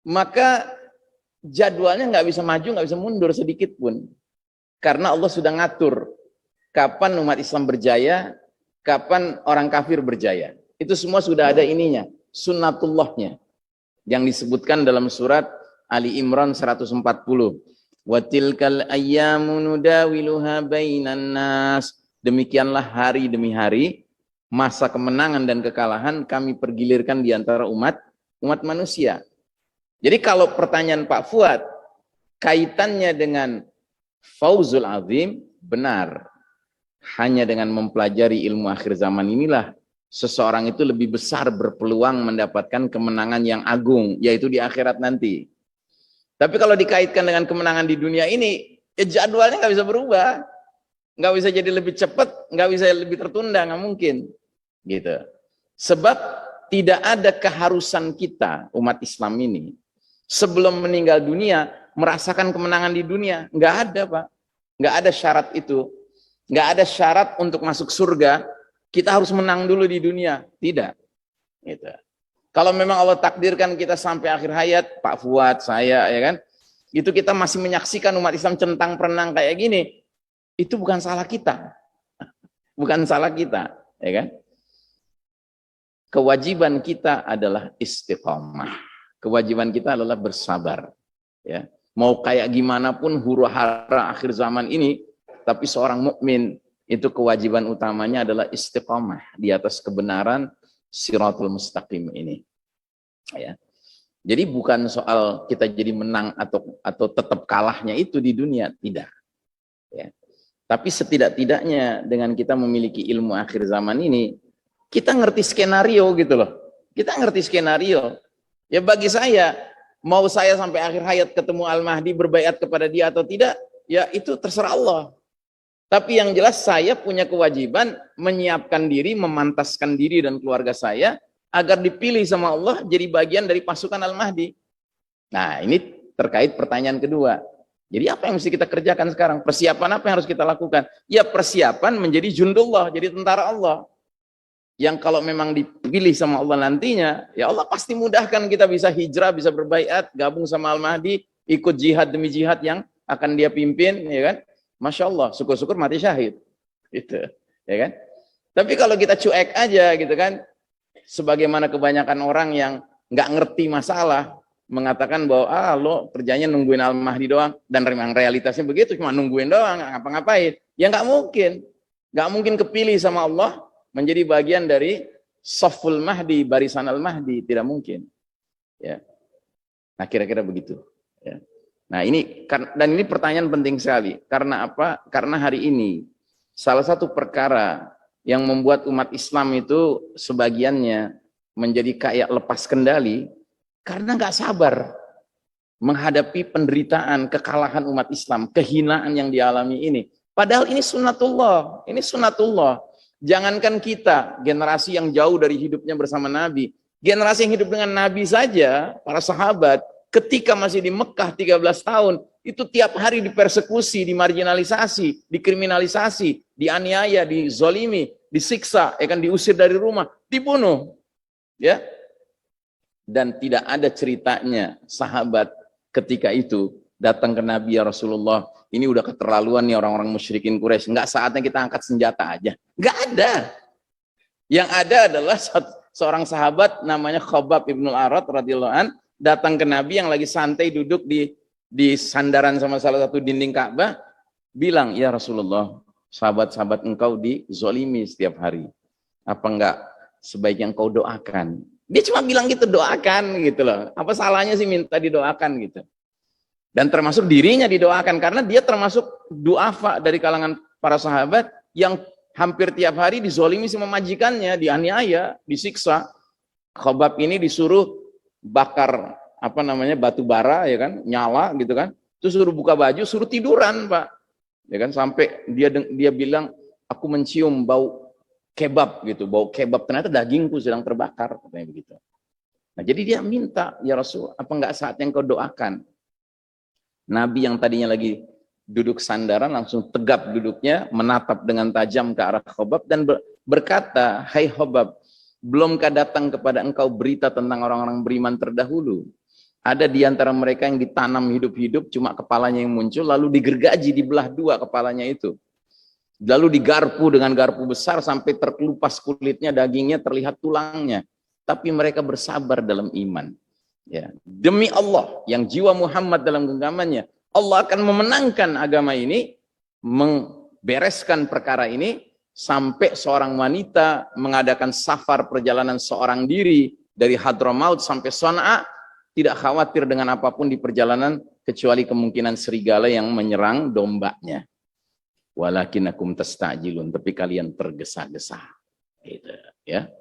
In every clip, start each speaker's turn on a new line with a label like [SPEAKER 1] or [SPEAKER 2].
[SPEAKER 1] maka jadwalnya nggak bisa maju, nggak bisa mundur sedikit pun. Karena Allah sudah ngatur kapan umat Islam berjaya, kapan orang kafir berjaya. Itu semua sudah ada ininya, sunnatullahnya. Yang disebutkan dalam surat Ali Imran 140. Wa tilkal ayyamu nudawiluha bainan nas. Demikianlah hari demi hari, masa kemenangan dan kekalahan kami pergilirkan di antara umat manusia. Jadi kalau pertanyaan Pak Fuad kaitannya dengan Fauzul Azim, benar. Hanya dengan mempelajari ilmu akhir zaman inilah seseorang itu lebih besar berpeluang mendapatkan kemenangan yang agung, yaitu di akhirat nanti. Tapi kalau dikaitkan dengan kemenangan di dunia ini, ya jadwalnya nggak bisa berubah. Nggak bisa jadi lebih cepat, nggak bisa lebih tertunda, nggak mungkin. Gitu. Sebab tidak ada keharusan kita, umat Islam ini, sebelum meninggal dunia, merasakan kemenangan di dunia. Nggak ada, Pak. Nggak ada syarat itu. Nggak ada syarat untuk masuk surga, kita harus menang dulu di dunia. Tidak. Gitu. Kalau memang Allah takdirkan kita sampai akhir hayat, Pak Fuad, saya, ya kan, itu kita masih menyaksikan umat Islam centang perenang kayak gini, itu bukan salah kita. Bukan salah kita, ya kan? Kewajiban kita adalah istiqomah. Kewajiban kita adalah bersabar. Ya. Mau kayak gimana pun huru hara akhir zaman ini, tapi seorang mukmin itu kewajiban utamanya adalah istiqomah di atas kebenaran siratul mustaqim ini. Ya. Jadi bukan soal kita jadi menang atau tetap kalahnya itu di dunia, tidak. Ya. Tapi setidak-tidaknya dengan kita memiliki ilmu akhir zaman ini, kita ngerti skenario gitu loh. Kita ngerti skenario. Ya bagi saya, mau saya sampai akhir hayat ketemu Al-Mahdi, berbaiat kepada dia atau tidak, ya itu terserah Allah. Tapi yang jelas saya punya kewajiban menyiapkan diri, memantaskan diri dan keluarga saya agar dipilih sama Allah jadi bagian dari pasukan Al-Mahdi. Nah, ini terkait pertanyaan kedua. Jadi apa yang mesti kita kerjakan sekarang? Persiapan apa yang harus kita lakukan? Ya persiapan menjadi jundullah, jadi tentara Allah. Yang kalau memang dipilih sama Allah nantinya, ya Allah pasti mudahkan kita bisa hijrah, bisa berbaiat, gabung sama Al-Mahdi, ikut jihad demi jihad yang akan dia pimpin, ya kan? Masya Allah, syukur-syukur mati syahid. Gitu, ya kan? Tapi kalau kita cuek aja gitu kan, sebagaimana kebanyakan orang yang nggak ngerti masalah, mengatakan bahwa lo kerjanya nungguin Al-Mahdi doang, dan memang realitasnya begitu, cuma nungguin doang, nggak ngapa-ngapain. Ya nggak mungkin kepilih sama Allah menjadi bagian dari Safful Mahdi, barisan Al-Mahdi, tidak mungkin. Ya. Nah kira-kira begitu. Ya. Nah ini, dan ini pertanyaan penting sekali. Karena apa? Karena hari ini salah satu perkara yang membuat umat Islam itu sebagiannya menjadi kayak lepas kendali, karena nggak sabar menghadapi penderitaan, kekalahan umat Islam, kehinaan yang dialami ini. Padahal ini sunnatullah, ini sunnatullah. Jangankan kita, generasi yang jauh dari hidupnya bersama Nabi, generasi yang hidup dengan Nabi saja, para sahabat, ketika masih di Mekah 13 tahun, itu tiap hari dipersekusi, dimarginalisasi, dikriminalisasi, dianiaya, dizolimi, disiksa, ya kan, diusir dari rumah, dibunuh. Ya. Dan tidak ada ceritanya sahabat ketika itu datang ke Nabi, ya Rasulullah, ini udah keterlaluan nih orang-orang musyrikin Quraisy, nggak saatnya kita angkat senjata aja. Nggak ada. Yang ada adalah seorang sahabat namanya Khabbab ibnul Arat radhiyallahu an, datang ke Nabi yang lagi santai duduk di sandaran sama salah satu dinding Ka'bah, bilang, ya Rasulullah, sahabat-sahabat engkau dizolimi setiap hari. Apa enggak sebaiknya engkau doakan? Dia cuma bilang gitu, doakan gitu loh. Apa salahnya sih minta didoakan gitu? Dan termasuk dirinya didoakan, karena dia termasuk duafa dari kalangan para sahabat yang hampir tiap hari dizolimi sama majikannya, dianiaya, disiksa. Khabbab ini disuruh bakar batu bara, ya kan, nyala gitu kan, terus suruh buka baju, suruh tiduran, Pak, ya kan, sampai dia bilang, aku mencium bau kebab gitu, bau kebab, ternyata dagingku sedang terbakar, katanya begitu. Nah jadi dia minta, ya Rasul, apa enggak saatnya engkau doakan? Nabi yang tadinya lagi duduk sandaran langsung tegap duduknya, menatap dengan tajam ke arah Khabbab dan berkata, hai Khabbab, belumkah datang kepada engkau berita tentang orang-orang beriman terdahulu Ada di antara mereka yang ditanam hidup-hidup, cuma kepalanya yang muncul, lalu digergaji, dibelah dua kepalanya itu. Lalu digarpu dengan garpu besar sampai terkelupas kulitnya, dagingnya, terlihat tulangnya. Tapi mereka bersabar dalam iman. Ya. Demi Allah, yang jiwa Muhammad dalam genggamannya, Allah akan memenangkan agama ini, membereskan perkara ini, sampai seorang wanita mengadakan safar perjalanan seorang diri dari Hadramaut sampai Son'a, tidak khawatir dengan apapun di perjalanan kecuali kemungkinan serigala yang menyerang dombanya. Walakinakum tastajilun, tapi kalian tergesa-gesa. Gitu, ya.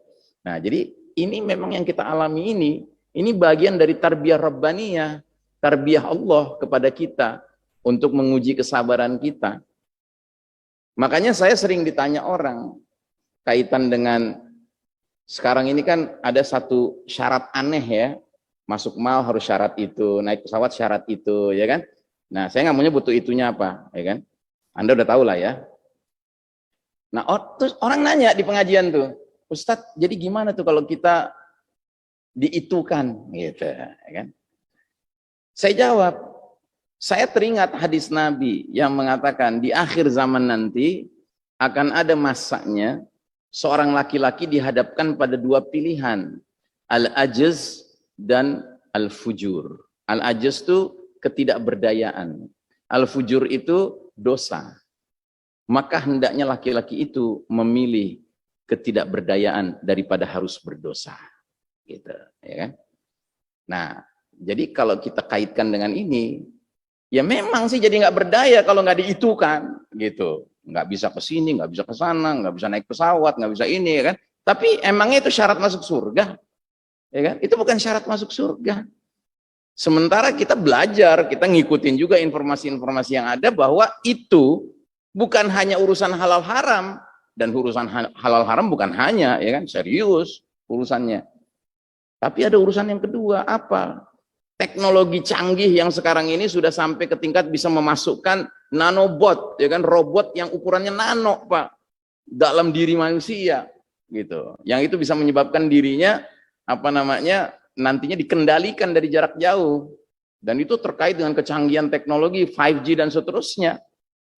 [SPEAKER 1] Nah, jadi ini memang yang kita alami ini bagian dari tarbiyah rabbaniyah, tarbiyah Allah kepada kita untuk menguji kesabaran kita. Makanya saya sering ditanya orang kaitan dengan sekarang ini kan ada satu syarat aneh ya. Masuk mal harus syarat itu, naik pesawat syarat itu, ya kan? Nah, saya nggak mau nyebut itunya apa, ya kan? Anda udah tahu lah ya. Nah, terus orang nanya di pengajian tuh, Ustadz, jadi gimana tuh kalau kita diitukan, gitu, ya kan? Saya jawab, saya teringat hadis Nabi yang mengatakan di akhir zaman nanti akan ada masanya seorang laki-laki dihadapkan pada dua pilihan, al-ajaz dan al-fujur. Al-ajaz itu ketidakberdayaan. Al-fujur itu dosa. Maka hendaknya laki-laki itu memilih ketidakberdayaan daripada harus berdosa. Gitu, ya kan? Nah, jadi kalau kita kaitkan dengan ini, ya memang sih jadi nggak berdaya kalau nggak diitukan, gitu. Nggak bisa ke sini, nggak bisa ke sana, nggak bisa naik pesawat, nggak bisa ini, ya kan? Tapi emangnya itu syarat masuk surga? Ya kan? Itu bukan syarat masuk surga. Sementara kita belajar, kita ngikutin juga informasi-informasi yang ada bahwa itu bukan hanya urusan halal haram, dan urusan halal haram bukan hanya, ya kan, serius urusannya. Tapi ada urusan yang kedua, apa? Teknologi canggih yang sekarang ini sudah sampai ke tingkat bisa memasukkan nanobot, ya kan, robot yang ukurannya nano, Pak, dalam diri manusia, gitu. Yang itu bisa menyebabkan dirinya nantinya dikendalikan dari jarak jauh, dan itu terkait dengan kecanggihan teknologi 5G dan seterusnya.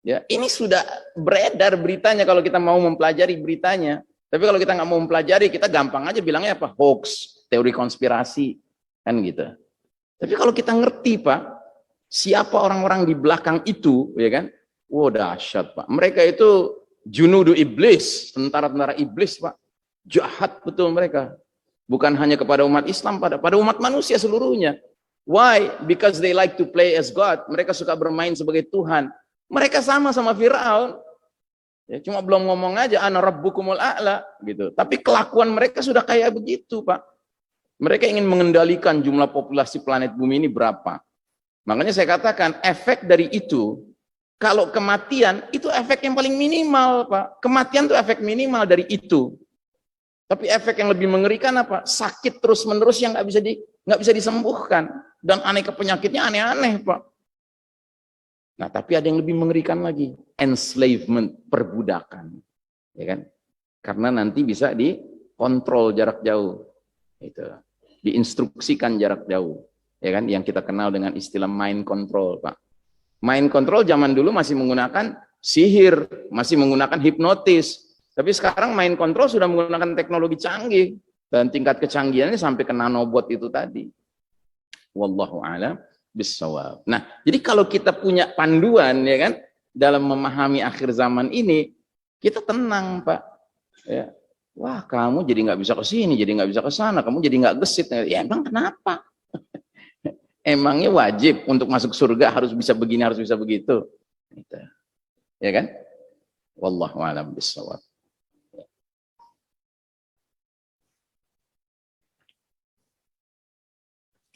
[SPEAKER 1] Ya, ini sudah beredar beritanya kalau kita mau mempelajari beritanya. Tapi kalau kita nggak mau mempelajari, kita gampang aja bilangnya apa? Hoax, teori konspirasi, kan gitu. Tapi kalau kita ngerti, Pak, siapa orang-orang di belakang itu, ya kan? Wow, dahsyat, Pak. Mereka itu junudu iblis, tentara-tentara iblis, Pak. Jahat betul mereka. Bukan hanya kepada umat Islam, pada umat manusia seluruhnya. Why? Because they like to play as God. Mereka suka bermain sebagai Tuhan. Mereka sama Firaun. Ya, cuma belum ngomong aja, ana rabbukumul a'la, gitu. Tapi kelakuan mereka sudah kayak begitu, Pak. Mereka ingin mengendalikan jumlah populasi planet bumi ini berapa. Makanya saya katakan, efek dari itu, kalau kematian, itu efek yang paling minimal, Pak. Kematian itu efek minimal dari itu. Tapi efek yang lebih mengerikan apa? Sakit terus-menerus yang nggak bisa disembuhkan, dan aneka penyakitnya aneh-aneh, Pak. Nah, tapi ada yang lebih mengerikan lagi, enslavement, perbudakan, ya kan? Karena nanti bisa dikontrol jarak jauh, itu, diinstruksikan jarak jauh, ya kan? Yang kita kenal dengan istilah mind control, Pak. Mind control zaman dulu masih menggunakan sihir, masih menggunakan hipnotis. Tapi sekarang mind control sudah menggunakan teknologi canggih, dan tingkat kecanggihannya sampai ke nanobot itu tadi. Wallahu a'lam bissawab. Nah, jadi kalau kita punya panduan, ya kan, dalam memahami akhir zaman ini, kita tenang, Pak. Ya. Wah, kamu jadi nggak bisa ke sini, jadi nggak bisa ke sana, kamu jadi nggak gesit. Ya emang kenapa? Emangnya wajib untuk masuk surga harus bisa begini, harus bisa begitu? Gitu. Ya kan? Wallahu a'lam bissawab.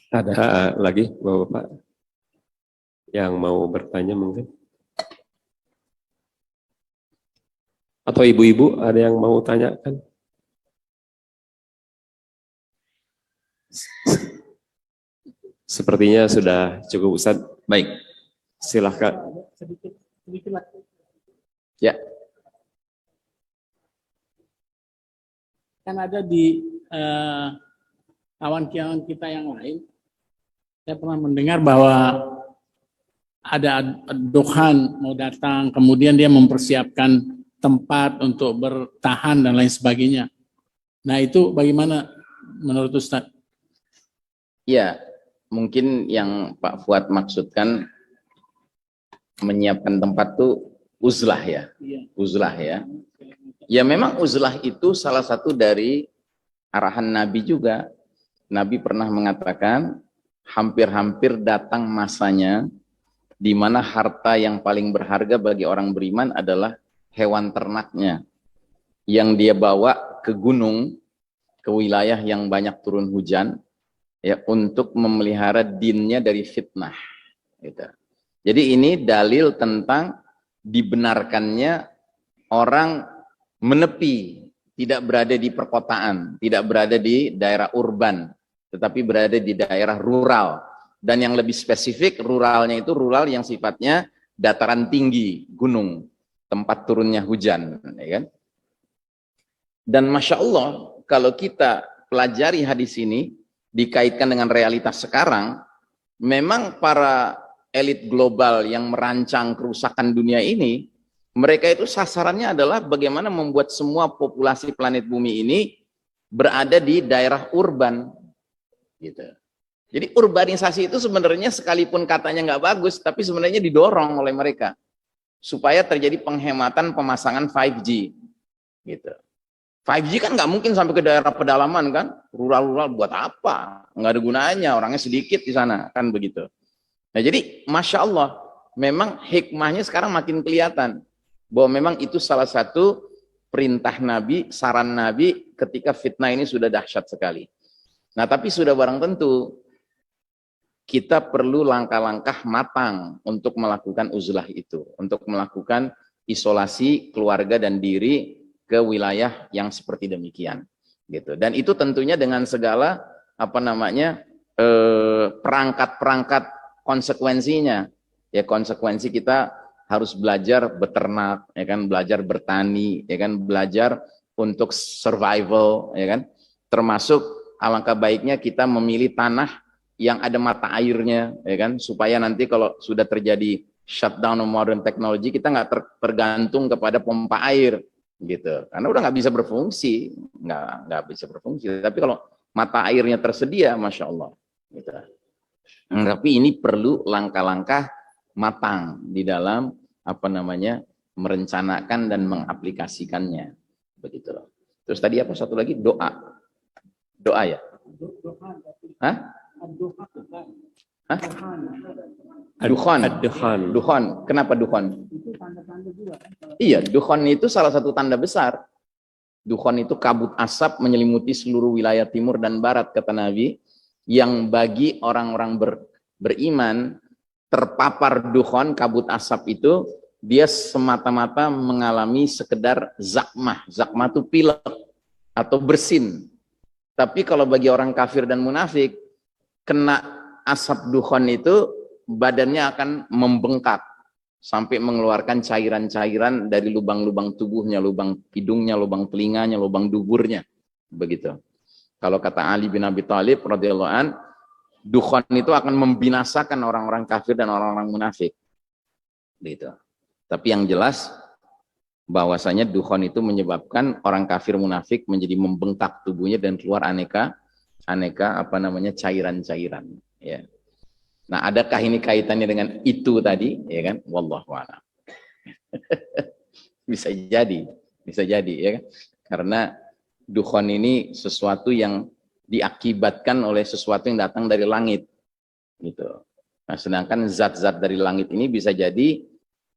[SPEAKER 2] Ada lagi Bapak-Bapak yang mau bertanya mungkin? Atau ibu-ibu ada yang mau tanyakan? Sepertinya sudah cukup, Ustaz.
[SPEAKER 1] Baik.
[SPEAKER 2] Silahkan.
[SPEAKER 3] Sedikit lagi.
[SPEAKER 1] Ya.
[SPEAKER 3] Kan ada di kawan-kawan kita yang lain Saya pernah mendengar bahwa ada dukhan mau datang, kemudian dia mempersiapkan tempat untuk bertahan dan lain sebagainya. Nah itu bagaimana menurut Ustaz?
[SPEAKER 1] Ya, mungkin yang Pak Fuad maksudkan menyiapkan tempat tuh uzlah ya.
[SPEAKER 3] Iya.
[SPEAKER 1] Uzlah ya. Ya memang uzlah itu salah satu dari arahan Nabi juga. Nabi pernah mengatakan hampir-hampir datang masanya di mana harta yang paling berharga bagi orang beriman adalah hewan ternaknya yang dia bawa ke gunung, ke wilayah yang banyak turun hujan ya, untuk memelihara dinnya dari fitnah gitu. Jadi ini dalil tentang dibenarkannya orang menepi, tidak berada di perkotaan, tidak berada di daerah urban, tetapi berada di daerah rural. Dan yang lebih spesifik, ruralnya itu rural yang sifatnya dataran tinggi, gunung, tempat turunnya hujan. Ya kan? Dan Masya Allah, kalau kita pelajari hadis ini, dikaitkan dengan realitas sekarang, memang para elit global yang merancang kerusakan dunia ini, mereka itu sasarannya adalah bagaimana membuat semua populasi planet bumi ini berada di daerah urban. Gitu. Jadi urbanisasi itu sebenarnya sekalipun katanya nggak bagus, tapi sebenarnya didorong oleh mereka supaya terjadi penghematan pemasangan 5G. Gitu. 5G kan nggak mungkin sampai ke daerah pedalaman kan, rural-rural buat apa? Nggak ada gunanya, orangnya sedikit di sana kan begitu. Nah jadi Masya Allah, memang hikmahnya sekarang makin kelihatan bahwa memang itu salah satu perintah Nabi, saran Nabi ketika fitnah ini sudah dahsyat sekali. Nah tapi sudah barang tentu kita perlu langkah-langkah matang untuk melakukan uzlah itu, untuk melakukan isolasi keluarga dan diri ke wilayah yang seperti demikian, gitu. Dan itu tentunya dengan segala perangkat-perangkat konsekuensinya. Ya konsekuensi kita harus belajar beternak, ya kan, belajar bertani, ya kan, belajar untuk survival, ya kan. Termasuk alangkah baiknya kita memilih tanah yang ada mata airnya, ya kan, supaya nanti kalau sudah terjadi shutdown modern technology kita nggak tergantung kepada pompa air, gitu. Karena udah nggak bisa berfungsi, nggak bisa berfungsi. Tapi kalau mata airnya tersedia, Masya Allah, gitu. Tapi ini perlu langkah-langkah matang di dalam merencanakan dan mengaplikasikannya, begitu loh. Terus tadi apa satu lagi, doa ya? Hah? Hah? Dukhon. Kenapa dukhon? Iya, dukhon itu salah satu tanda besar. Dukhon itu kabut asap menyelimuti seluruh wilayah timur dan barat, kata Nabi, yang bagi orang-orang beriman terpapar dukhon, kabut asap itu, dia semata-mata mengalami sekedar zakmah. Zakmah itu pilek atau bersin. Tapi kalau bagi orang kafir dan munafik, kena asap dukhon itu badannya akan membengkak sampai mengeluarkan cairan-cairan dari lubang-lubang tubuhnya, lubang hidungnya, lubang telinganya, lubang duburnya, begitu. Kalau kata Ali bin Abi Thalib radhiyallahu an, dukhon itu akan membinasakan orang-orang kafir dan orang-orang munafik, gitu. Tapi yang jelas bahwasanya dukhon itu menyebabkan orang kafir munafik menjadi membengkak tubuhnya dan keluar aneka cairan-cairan, ya. Nah, adakah ini kaitannya dengan itu tadi, ya kan? Wallahu a'lam. bisa jadi, ya kan? Karena dukhon ini sesuatu yang diakibatkan oleh sesuatu yang datang dari langit, gitu. Nah, sedangkan zat-zat dari langit ini bisa jadi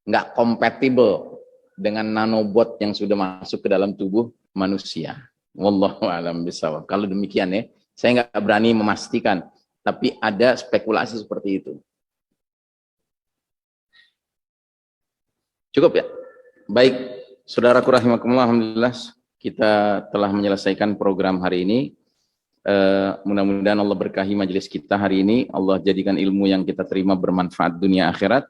[SPEAKER 1] nggak kompatibel dengan nanobot yang sudah masuk ke dalam tubuh manusia. Wallahu a'lam bishawab. Kalau demikian ya, saya nggak berani memastikan, tapi ada spekulasi seperti itu. Cukup ya? Baik, saudaraku rahimakumullah, alhamdulillah kita telah menyelesaikan program hari ini. Mudah-mudahan Allah berkahi majelis kita hari ini. Allah jadikan ilmu yang kita terima bermanfaat dunia akhirat.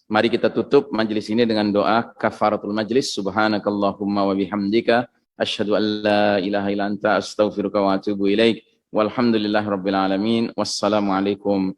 [SPEAKER 1] Mari kita tutup majelis ini dengan doa kafaratul majlis. Subhanakallahumma wa bihamdika asyhadu an la ilaha illa anta astaghfiruka wa atubu ilaik. Walhamdulillahirabbil alamin. Wassalamualaikum